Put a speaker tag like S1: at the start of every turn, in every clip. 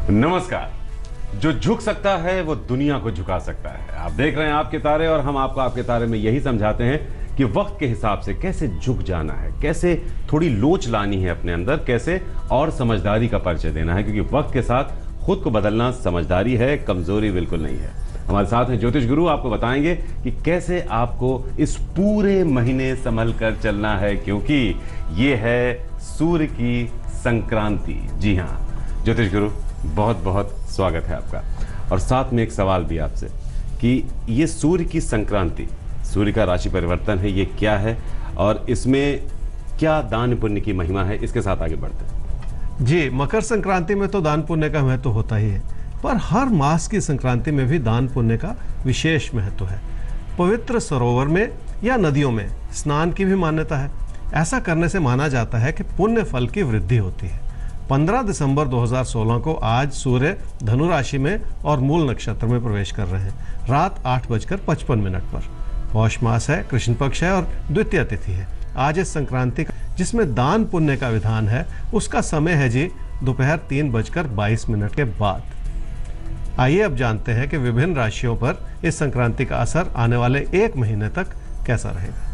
S1: नमस्कार। जो झुक सकता है वो दुनिया को झुका सकता है। आप देख रहे हैं आपके तारे और हम आपको आपके तारे में यही समझाते हैं कि वक्त के हिसाब से कैसे झुक जाना है, कैसे थोड़ी लोच लानी है अपने अंदर, कैसे और समझदारी का परिचय देना है, क्योंकि वक्त के साथ खुद को बदलना समझदारी है, कमजोरी बिल्कुल नहीं है। हमारे साथ हैं ज्योतिष गुरु, आपको बताएंगे कि कैसे आपको इस पूरे महीने संभल कर चलना है, क्योंकि ये है सूर्य की संक्रांति। जी हाँ ज्योतिष गुरु, बहुत बहुत स्वागत है आपका। और साथ में एक सवाल भी आपसे कि ये सूर्य की संक्रांति, सूर्य का राशि परिवर्तन है, ये क्या है और इसमें क्या दान पुण्य की महिमा है, इसके साथ आगे बढ़ते हैं।
S2: जी, मकर संक्रांति में तो दान पुण्य का महत्व होता ही है, पर हर मास की संक्रांति में भी दान पुण्य का विशेष महत्व है। पवित्र सरोवर में या नदियों में स्नान की भी मान्यता है। ऐसा करने से माना जाता है कि पुण्य फल की वृद्धि होती है। 15 दिसंबर 2016 को आज सूर्य धनु राशि में और मूल नक्षत्र में प्रवेश कर रहे हैं, रात 8:55 पर। पौष मास है, कृष्ण पक्ष है और द्वितीय तिथि है। आज इस संक्रांति का जिसमें दान पुण्य का विधान है, उसका समय है जी दोपहर 3:22 के बाद। आइए अब जानते हैं कि विभिन्न राशियों पर इस संक्रांति का असर आने वाले एक महीने तक कैसा रहेगा।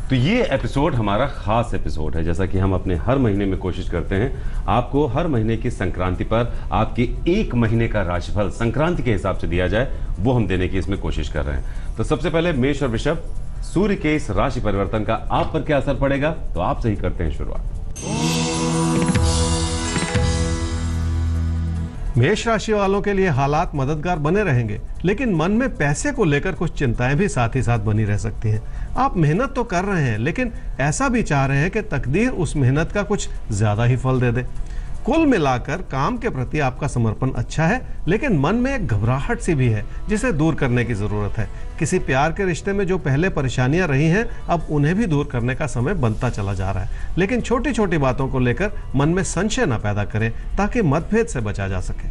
S1: तो ये एपिसोड हमारा खास एपिसोड है। जैसा कि हम अपने हर महीने में कोशिश करते हैं आपको हर महीने की संक्रांति पर आपके एक महीने का राशिफल संक्रांति के हिसाब से दिया जाए, वो हम देने की इसमें कोशिश कर रहे हैं। तो सबसे पहले मेष और वृषभ, सूर्य के इस राशि परिवर्तन का आप पर क्या असर पड़ेगा, तो आपसे ही करते हैं शुरुआत।
S2: मेष राशि वालों के लिए हालात मददगार बने रहेंगे, लेकिन मन में पैसे को लेकर कुछ चिंताएं भी साथ ही साथ बनी रह सकती हैं। आप मेहनत तो कर रहे हैं, लेकिन ऐसा भी चाह रहे हैं कि तकदीर उस मेहनत का कुछ ज्यादा ही फल दे दे। कुल मिलाकर काम के प्रति आपका समर्पण अच्छा है, लेकिन मन में एक घबराहट सी भी है जिसे दूर करने की जरूरत है। किसी प्यार के रिश्ते में जो पहले परेशानियां रही हैं, अब उन्हें भी दूर करने का समय बनता चला जा रहा है। लेकिन छोटी छोटी बातों को लेकर मन में संशय न पैदा करें, ताकि मतभेद से बचा जा सके।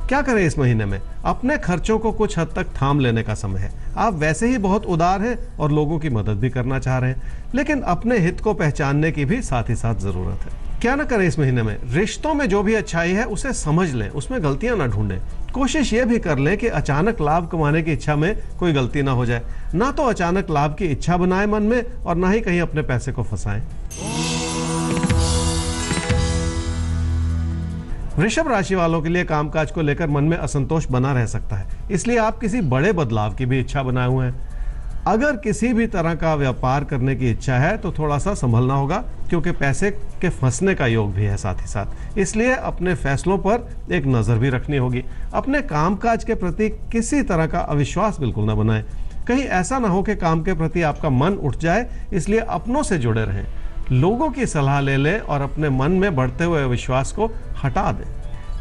S2: क्या करें इस महीने में? अपने खर्चों को कुछ हद तक थाम लेने का समय है। आप वैसे ही बहुत उदार हैं और लोगों की मदद भी करना चाह रहे हैं, लेकिन अपने हित को पहचानने की भी साथ ही साथ जरूरत है। क्या ना करें इस महीने में? रिश्तों में जो भी अच्छाई है उसे समझ लें, उसमें गलतियां ना ढूंढें। कोशिश ये भी कर लें कि अचानक लाभ कमाने की इच्छा में कोई गलती ना हो जाए। ना तो अचानक लाभ की इच्छा बनाएं मन में, और ना ही कहीं अपने पैसे को फंसाएं। वृषभ राशि वालों के लिए कामकाज को लेकर मन में असंतोष बना रह सकता है, इसलिए आप किसी बड़े बदलाव की भी इच्छा बनाए हुए हैं। अगर किसी भी तरह का व्यापार करने की इच्छा है तो थोड़ा सा संभलना होगा, क्योंकि पैसे के फंसने का योग भी है साथ ही साथ। इसलिए अपने फैसलों पर एक नजर भी रखनी होगी। अपने कामकाज के प्रति किसी तरह का अविश्वास बिल्कुल न बनाएं। कहीं ऐसा ना हो कि काम के प्रति आपका मन उठ जाए, इसलिए अपनों से जुड़े रहें। लोगों की सलाह ले लें और अपने मन में बढ़ते हुए विश्वास को हटा दें।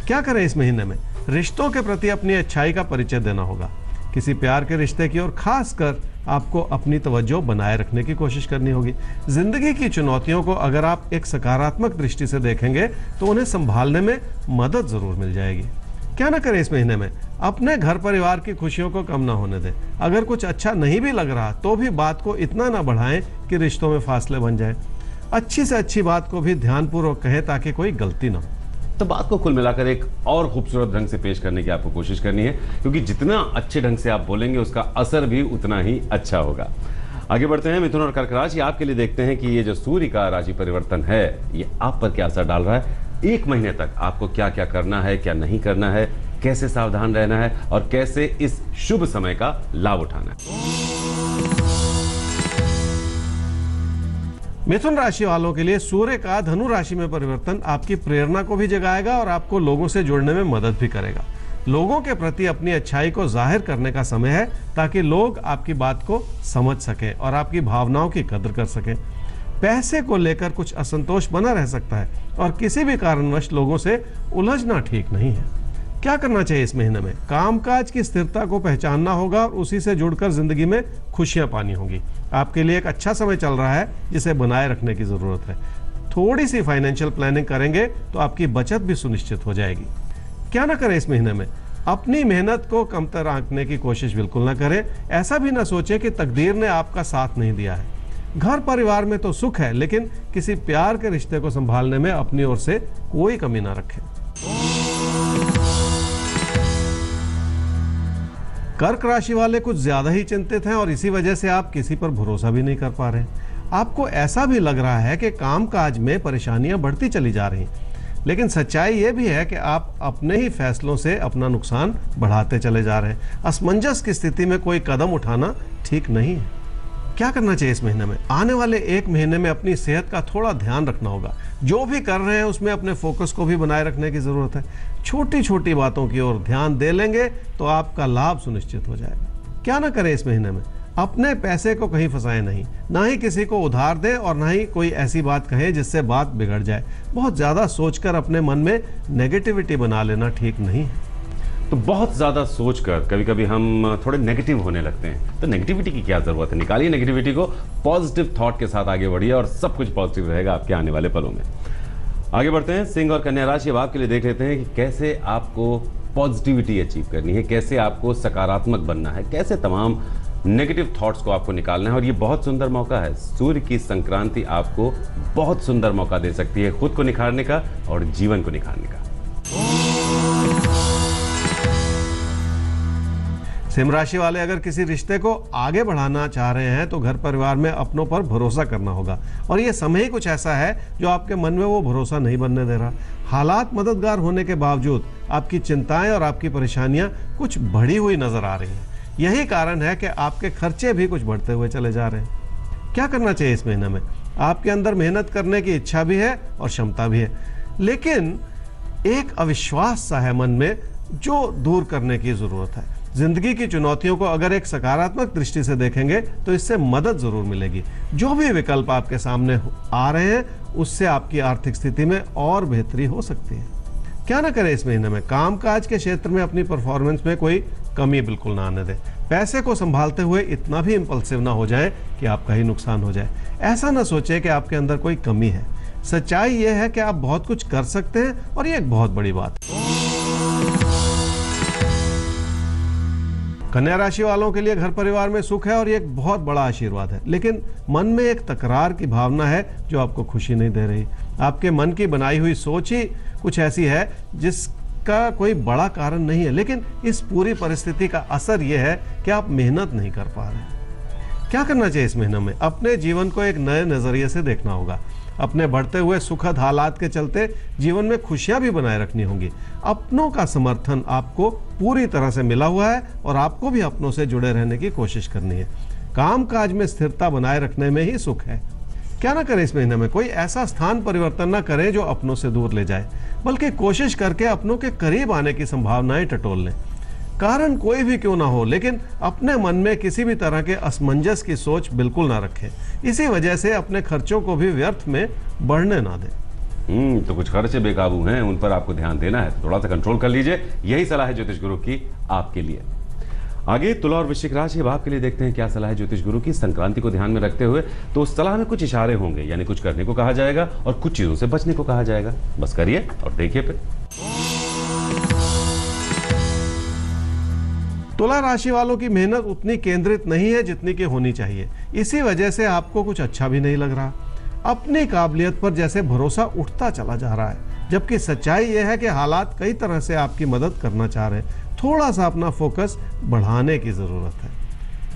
S2: क्या करें इस महीने में? रिश्तों के प्रति अपनी अच्छाई का परिचय देना होगा। किसी प्यार के रिश्ते की ओर खासकर आपको अपनी तवज्जो बनाए रखने की कोशिश करनी होगी। जिंदगी की चुनौतियों को अगर आप एक सकारात्मक दृष्टि से देखेंगे तो उन्हें संभालने में मदद जरूर मिल जाएगी। क्या ना करें इस महीने में? अपने घर परिवार की खुशियों को कम ना होने दें। अगर कुछ अच्छा नहीं भी लग रहा तो भी बात को इतना ना बढ़ाएं कि रिश्तों में फासले बन जाए। अच्छी से अच्छी बात को भी ध्यानपूर्वक कहें, ताकि कोई गलती ना हो।
S1: तो बात को कुल मिलाकर एक और खूबसूरत ढंग से पेश करने की आपको कोशिश करनी है, क्योंकि जितना अच्छे ढंग से आप बोलेंगे उसका असर भी उतना ही अच्छा होगा। आगे बढ़ते हैं मिथुन और कर्क राशि, आपके लिए देखते हैं कि ये जो सूर्य का राशि परिवर्तन है, ये आप पर क्या असर डाल रहा है। एक महीने तक आपको क्या क्या करना है, क्या नहीं करना है, कैसे सावधान रहना है और कैसे इस शुभ समय का लाभ उठाना है।
S2: मिथुन राशि वालों के लिए सूर्य का धनु राशि में परिवर्तन आपकी प्रेरणा को भी जगाएगा और आपको लोगों से जुड़ने में मदद भी करेगा। लोगों के प्रति अपनी अच्छाई को जाहिर करने का समय है, ताकि लोग आपकी बात को समझ सकें और आपकी भावनाओं की कदर कर सकें। पैसे को लेकर कुछ असंतोष बना रह सकता है और किसी भी कारणवश लोगों से उलझना ठीक नहीं है। क्या करना चाहिए इस महीने में? कामकाज की स्थिरता को पहचानना होगा और उसी से जुड़कर जिंदगी में खुशियां पानी होंगी। आपके लिए एक अच्छा समय चल रहा है, जिसे बनाए रखने की जरूरत है। थोड़ी सी फाइनेंशियल प्लानिंग करेंगे तो आपकी बचत भी सुनिश्चित हो जाएगी। क्या ना करें इस महीने में? अपनी मेहनत को कमतर आंकने की कोशिश बिल्कुल ना करें। ऐसा भी ना सोचें कि तकदीर ने आपका साथ नहीं दिया है। घर परिवार में तो सुख है, लेकिन किसी प्यार के रिश्ते को संभालने में अपनी ओर से कोई कमी ना रखें। कर्क राशि वाले कुछ ज्यादा ही चिंतित हैं और इसी वजह से आप किसी पर भरोसा भी नहीं कर पा रहे हैं। आपको ऐसा भी लग रहा है कि कामकाज में परेशानियां बढ़ती चली जा रही हैं, लेकिन सच्चाई यह भी है कि आप अपने ही फैसलों से अपना नुकसान बढ़ाते चले जा रहे हैं। असमंजस की स्थिति में कोई कदम उठाना ठीक नहीं है। क्या करना चाहिए इस महीने में? आने वाले 1 महीने में अपनी सेहत का थोड़ा ध्यान रखना होगा। जो भी कर रहे हैं उसमें अपने फोकस को भी बनाए रखने की जरूरत है। छोटी छोटी बातों की ओर ध्यान दे लेंगे तो आपका लाभ सुनिश्चित हो जाएगा। क्या ना करें इस महीने में? अपने पैसे को कहीं फंसाएं नहीं, ना ही किसी को उधार दें और ना ही कोई ऐसी बात कहें जिससे बात बिगड़ जाए। बहुत ज्यादा सोचकर अपने मन में नेगेटिविटी बना लेना ठीक नहीं है।
S1: तो बहुत ज़्यादा सोचकर कभी कभी हम थोड़े नेगेटिव होने लगते हैं। तो नेगेटिविटी की क्या ज़रूरत है? निकालिए नेगेटिविटी को, पॉजिटिव थॉट के साथ आगे बढ़िए और सब कुछ पॉजिटिव रहेगा आपके आने वाले पलों में। आगे बढ़ते हैं, सिंह और कन्या राशि। अब आपके लिए देख लेते हैं कि कैसे आपको पॉजिटिविटी अचीव करनी है, कैसे आपको सकारात्मक बनना है, कैसे तमाम नेगेटिव थॉट्स को आपको निकालना है। और ये बहुत सुंदर मौका है। सूर्य की संक्रांति आपको बहुत सुंदर मौका दे सकती है खुद को निखारने का और जीवन को निखारने का।
S2: सिंह राशि वाले अगर किसी रिश्ते को आगे बढ़ाना चाह रहे हैं तो घर परिवार में अपनों पर भरोसा करना होगा, और ये समय ही कुछ ऐसा है जो आपके मन में वो भरोसा नहीं बनने दे रहा। हालात मददगार होने के बावजूद आपकी चिंताएं और आपकी परेशानियां कुछ बढ़ी हुई नजर आ रही हैं। यही कारण है कि आपके खर्चे भी कुछ बढ़ते हुए चले जा रहे हैं। क्या करना चाहिए इस महीने में? आपके अंदर मेहनत करने की इच्छा भी है और क्षमता भी है, लेकिन एक अविश्वास सा है मन में जो दूर करने की जरूरत है। जिंदगी की चुनौतियों को अगर एक सकारात्मक दृष्टि से देखेंगे तो इससे मदद जरूर मिलेगी। जो भी विकल्प आपके सामने आ रहे हैं उससे आपकी आर्थिक स्थिति में और बेहतरी हो सकती है। क्या ना करें इस महीने में? कामकाज के क्षेत्र में अपनी परफॉर्मेंस में कोई कमी बिल्कुल ना आने दें। पैसे को संभालते हुए इतना भी इंपल्सिव ना हो जाए कि आपका ही नुकसान हो जाए। ऐसा ना सोचे कि आपके अंदर कोई कमी है। सच्चाई यह है कि आप बहुत कुछ कर सकते हैं और ये एक बहुत बड़ी बात है। कन्या राशि वालों के लिए घर परिवार में सुख है और ये एक बहुत बड़ा आशीर्वाद है, लेकिन मन में एक तकरार की भावना है जो आपको खुशी नहीं दे रही। आपके मन की बनाई हुई सोच ही कुछ ऐसी है जिसका कोई बड़ा कारण नहीं है, लेकिन इस पूरी परिस्थिति का असर यह है कि आप मेहनत नहीं कर पा रहे। क्या करना चाहिए इस महीने में? अपने जीवन को एक नए नजरिए से देखना होगा। अपने बढ़ते हुए सुखद हालात के चलते जीवन में खुशियां भी बनाए रखनी होंगी। अपनों का समर्थन आपको पूरी तरह से मिला हुआ है और आपको भी अपनों से जुड़े रहने की कोशिश करनी है। कामकाज में स्थिरता बनाए रखने में ही सुख है। क्या ना करें इस महीने में? कोई ऐसा स्थान परिवर्तन ना करें जो अपनों से दूर ले जाए, बल्कि कोशिश करके अपनों के करीब आने की संभावनाएं टटोल लें। कारण कोई भी क्यों ना हो, लेकिन अपने मन में किसी भी तरह के असमंजस की सोच बिल्कुल ना रखें। इसी वजह से अपने खर्चों को भी व्यर्थ में बढ़ने ना दें।
S1: तो कुछ खर्चे बेकाबू हैं, उन पर आपको ध्यान देना है, थोड़ा सा कंट्रोल कर लीजिए। यही सलाह है ज्योतिष गुरु की आपके लिए। आगे तुला और वृश्चिक राशि। अब आपके लिए देखते हैं क्या सलाह है ज्योतिष गुरु की संक्रांति को ध्यान में रखते हुए। तो उस सलाह में कुछ इशारे होंगे, यानी कुछ करने को कहा जाएगा और कुछ चीजों से बचने को कहा जाएगा। बस करिए और देखिए फिर।
S2: तुला राशि वालों की मेहनत उतनी केंद्रित नहीं है जितनी की होनी चाहिए। इसी वजह से आपको कुछ अच्छा भी नहीं लग रहा। अपनी काबिलियत पर जैसे भरोसा उठता चला जा रहा है, जबकि सच्चाई यह है कि हालात कई तरह से आपकी मदद करना चाह रहे हैं। थोड़ा सा अपना फोकस बढ़ाने की जरूरत है।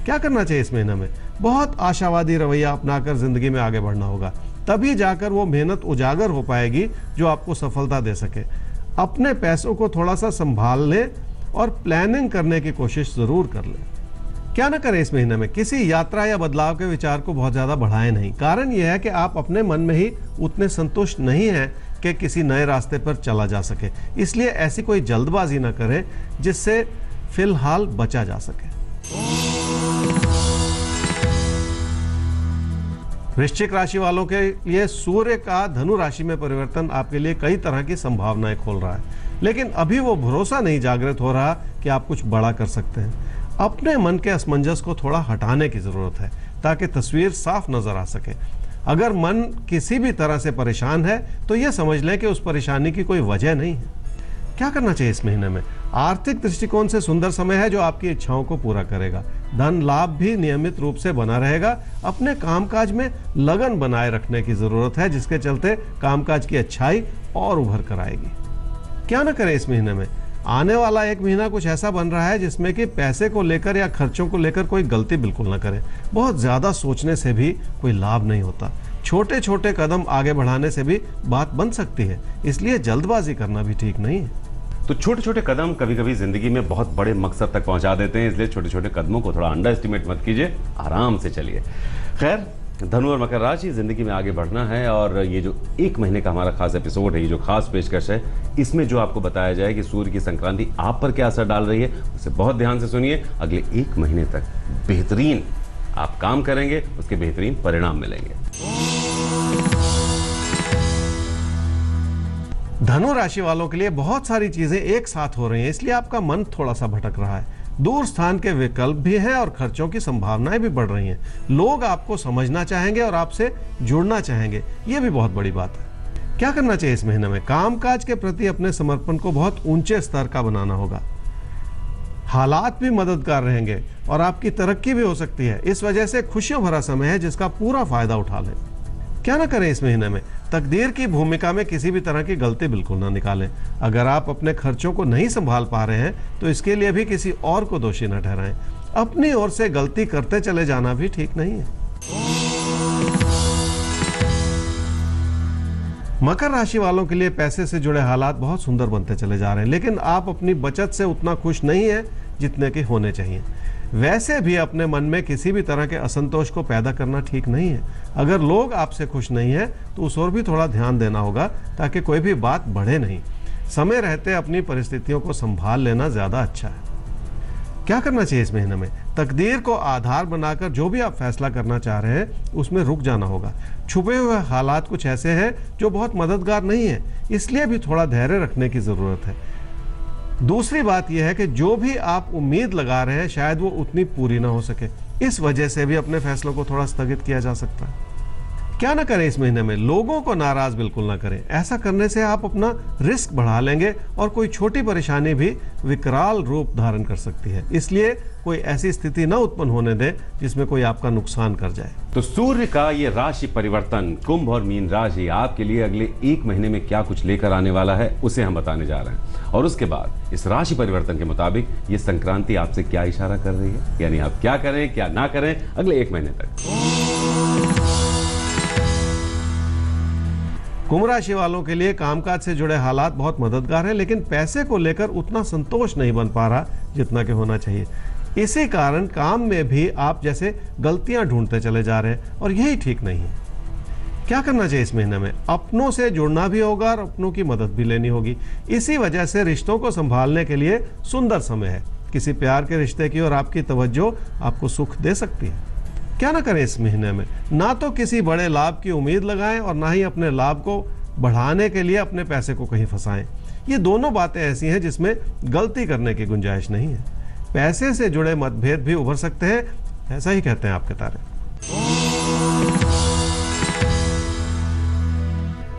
S2: क्या करना चाहिए इस महीने में? बहुत आशावादी रवैया अपनाकर जिंदगी में आगे बढ़ना होगा, तभी जाकर वो मेहनत उजागर हो पाएगी जो आपको सफलता दे सके। अपने पैसों को थोड़ा सा संभाल लें और प्लानिंग करने की कोशिश जरूर कर लें। क्या ना करें इस महीने में? किसी यात्रा या बदलाव के विचार को बहुत ज्यादा बढ़ाएं नहीं। कारण यह है कि आप अपने मन में ही उतने संतुष्ट नहीं हैं कि किसी नए रास्ते पर चला जा सके। इसलिए ऐसी कोई जल्दबाजी ना करें जिससे फिलहाल बचा जा सके। वृश्चिक राशि वालों के लिए सूर्य का धनु राशि में परिवर्तन आपके लिए कई तरह की संभावनाएं खोल रहा है, लेकिन अभी वो भरोसा नहीं जागृत हो रहा कि आप कुछ बड़ा कर सकते हैं। अपने मन के असमंजस को थोड़ा हटाने की जरूरत है ताकि तस्वीर साफ नजर आ सके। अगर मन किसी भी तरह से परेशान है तो यह समझ लें कि उस परेशानी की कोई वजह नहीं है। क्या करना चाहिए इस महीने में? आर्थिक दृष्टिकोण से सुंदर समय है जो आपकी इच्छाओं को पूरा करेगा। धन लाभ भी नियमित रूप से बना रहेगा। अपने कामकाज में लगन बनाए रखने की जरूरत है, जिसके चलते कामकाज की अच्छाई और उभर कर आएगी। क्या ना करें इस महीने में? आने वाला एक महीना कुछ ऐसा बन रहा है जिसमें कि पैसे को लेकर या खर्चों को लेकर कोई गलती बिल्कुल ना करें। बहुत ज़्यादा सोचने से भी कोई लाभ नहीं होता। छोटे छोटे कदम आगे बढ़ाने से भी बात बन सकती है, इसलिए जल्दबाजी करना भी ठीक नहीं है।
S1: तो छोटे छोटे कदम कभी कभी जिंदगी में बहुत बड़े मकसद तक पहुंचा देते हैं, इसलिए छोटे छोटे कदमों को थोड़ा अंडर एस्टिमेट मत कीजिए, आराम से चलिए। खैर, धनु और मकर राशि, जिंदगी में आगे बढ़ना है और ये जो एक महीने का हमारा खास एपिसोड है, ये जो खास पेशकश है, इसमें जो आपको बताया जाए कि सूर्य की संक्रांति आप पर क्या असर डाल रही है, उसे बहुत ध्यान से सुनिए। अगले एक महीने तक बेहतरीन आप काम करेंगे, उसके बेहतरीन परिणाम मिलेंगे।
S2: धनु राशि वालों के लिए बहुत सारी चीजें एक साथ हो रही हैं, इसलिए आपका मन थोड़ा सा भटक रहा है। दूर स्थान के विकल्प भी हैं और खर्चों की संभावनाएं भी बढ़ रही हैं। लोग आपको समझना चाहेंगे और आपसे जुड़ना चाहेंगे, ये भी बहुत बड़ी बात है। क्या करना चाहिए इस महीने में? कामकाज के प्रति अपने समर्पण को बहुत ऊंचे स्तर का बनाना होगा। हालात भी मददगार रहेंगे और आपकी तरक्की भी हो सकती है। इस वजह से खुशियों भरा समय है जिसका पूरा फायदा उठा लें। क्या ना करें इस महीने में? तकदीर की भूमिका में किसी भी तरह की गलती बिल्कुल ना निकालें। अगर आप अपने खर्चों को नहीं संभाल पा रहे हैं तो इसके लिए भी किसी और को दोषी न ठहराएं। अपनी ओर से गलती करते चले जाना भी ठीक नहीं है। मकर राशि वालों के लिए पैसे से जुड़े हालात बहुत सुंदर बनते चले जा रहे हैं, लेकिन आप अपनी बचत से उतना खुश नहीं है जितने के होने चाहिए। वैसे भी अपने मन में किसी भी तरह के असंतोष को पैदा करना ठीक नहीं है। अगर लोग आपसे खुश नहीं है तो उस ओर भी थोड़ा ध्यान देना होगा ताकि कोई भी बात बढ़े नहीं। समय रहते अपनी परिस्थितियों को संभाल लेना ज्यादा अच्छा है। क्या करना चाहिए इस महीने में? तकदीर को आधार बनाकर जो भी आप फैसला करना चाह रहे हैं उसमें रुक जाना होगा। छुपे हुए हालात कुछ ऐसे हैं जो बहुत मददगार नहीं है, इसलिए भी थोड़ा धैर्य रखने की जरूरत है। दूसरी बात यह है कि जो भी आप उम्मीद लगा रहे हैं शायद वो उतनी पूरी ना हो सके, इस वजह से भी अपने फैसलों को थोड़ा स्थगित किया जा सकता है। क्या ना करें इस महीने में? लोगों को नाराज बिल्कुल ना करें। ऐसा करने से आप अपना रिस्क बढ़ा लेंगे और कोई छोटी परेशानी भी विकराल रूप धारण कर सकती है, इसलिए कोई ऐसी स्थिति न उत्पन्न होने दें जिसमें कोई आपका नुकसान कर जाए।
S1: तो सूर्य का ये राशि परिवर्तन कुंभ और मीन राशि आपके लिए अगले एक महीने में क्या कुछ लेकर आने वाला है उसे हम बताने जा रहे हैं। और उसके बाद इस राशि परिवर्तन के मुताबिक ये संक्रांति आपसे क्या इशारा कर रही है, यानी आप क्या करें क्या ना करें अगले एक महीने तक।
S2: कुंभ राशि वालों के लिए कामकाज से जुड़े हालात बहुत मददगार हैं, लेकिन पैसे को लेकर उतना संतोष नहीं बन पा रहा जितना कि होना चाहिए। इसी कारण काम में भी आप जैसे गलतियां ढूंढते चले जा रहे हैं और यही ठीक नहीं है। क्या करना चाहिए इस महीने में? अपनों से जुड़ना भी होगा और अपनों की मदद भी लेनी होगी। इसी वजह से रिश्तों को संभालने के लिए सुंदर समय है। किसी प्यार के रिश्ते की ओर आपकी तवज्जो आपको सुख दे सकती है। क्या ना करें इस महीने में? ना तो किसी बड़े लाभ की उम्मीद लगाएं और ना ही अपने लाभ को बढ़ाने के लिए अपने पैसे को कहीं फंसाएं। ये दोनों बातें ऐसी हैं जिसमें गलती करने की गुंजाइश नहीं है। पैसे से जुड़े मतभेद भी उभर सकते हैं, ऐसा ही कहते हैं आपके तारे।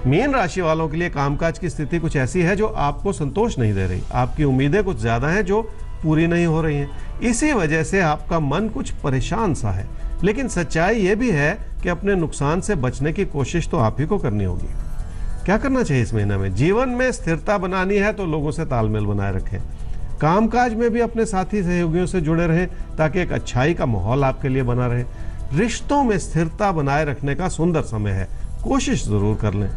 S2: मीन राशि वालों के लिए कामकाज की स्थिति कुछ ऐसी है जो आपको संतोष नहीं दे रही। आपकी उम्मीदें कुछ ज्यादा हैं जो पूरी नहीं हो रही हैं। इसी वजह से आपका मन कुछ परेशान सा है, लेकिन सच्चाई यह भी है कि अपने नुकसान से बचने की कोशिश तो आप ही को करनी होगी। क्या करना चाहिए इस महीने में? जीवन में स्थिरता बनानी है तो लोगों से तालमेल बनाए रखें। कामकाज में भी अपने साथी सहयोगियों से जुड़े रहें ताकि एक अच्छाई का माहौल आपके लिए बना रहे। रिश्तों में स्थिरता बनाए रखने का सुंदर समय है, कोशिश जरूर कर लें।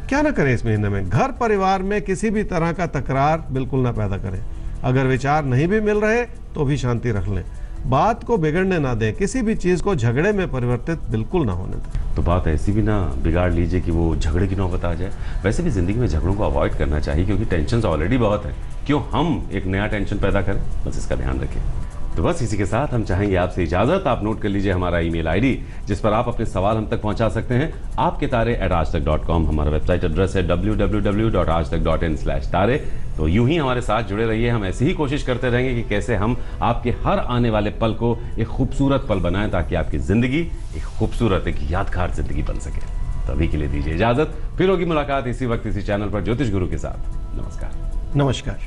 S2: क्या ना करें इस महीने में? घर परिवार में किसी भी तरह का तकरार बिल्कुल ना पैदा करें। अगर विचार नहीं भी मिल रहे तो भी शांति रख लें। बात को बिगड़ने ना दें, किसी भी चीज को झगड़े में परिवर्तित बिल्कुल ना होने दें।
S1: तो बात ऐसी भी ना बिगाड़ लीजिए कि वो झगड़े की नौबत आ जाए। वैसे भी जिंदगी में झगड़ों को अवॉइड करना चाहिए क्योंकि टेंशन ऑलरेडी बहुत है, क्यों हम एक नया टेंशन पैदा करें, बस इसका ध्यान रखें। तो बस इसी के साथ हम चाहेंगे आपसे इजाजत। आप नोट कर लीजिए हमारा ईमेल आईडी जिस पर आप अपने सवाल हम तक पहुंचा सकते हैं, आपके तारे@aajtak.com। हमारा वेबसाइट एड्रेस है www.aajtak.in/तारे। तो यूं ही हमारे साथ जुड़े रहिए, हम ऐसी ही कोशिश करते रहेंगे कि कैसे हम आपके हर आने वाले पल को एक खूबसूरत पल बनाएं ताकि आपकी जिंदगी एक खूबसूरत, एक यादगार जिंदगी बन सके। तो अभी के लिए दीजिए इजाजत, फिर होगी मुलाकात इसी वक्त इसी चैनल पर ज्योतिष गुरु के साथ। नमस्कार।
S2: नमस्कार।